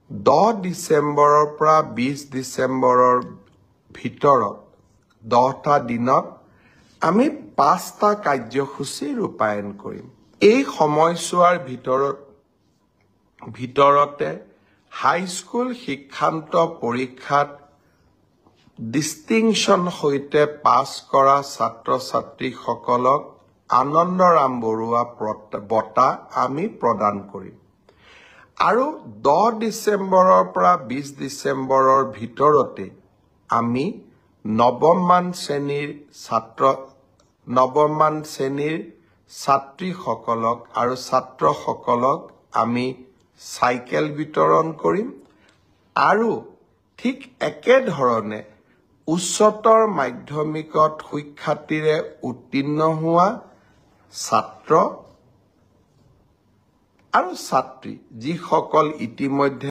10 ডিচেম্বৰৰ পৰা 20 ডিচেম্বৰৰ ভিতৰত 10টা দিনত আমি 5টা কাৰ্যসূচী ৰূপায়ণ কৰিম। এই সময়ছোৱাৰ ভিতৰতে হাইস্কুল শিক্ষান্ত পৰীক্ষাত ডিষ্টিংশ্যন সৈতে পাছ কৰা ছাত্ৰ-ছাত্ৰীসকলক আনন্দৰাম বৰুৱা বঁটা আমি প্ৰদান কৰিম। আৰু 10 ডিচেম্বৰৰ পৰা 20 ডিচেম্বৰৰ ভিতৰতে আমি নৱমমান শ্ৰেণীৰ ছাত্ৰীসকলক আৰু ছাত্ৰসকলক আমি চাইকেল বিতৰণ কৰিম। আৰু ঠিক একেধৰণে উচ্চতৰ মাধ্যমিকত সুখ্যাতিৰে উত্তীৰ্ণ হোৱা ছাত্ৰ আৰু ছাত্ৰী যিসকল ইতিমধ্যে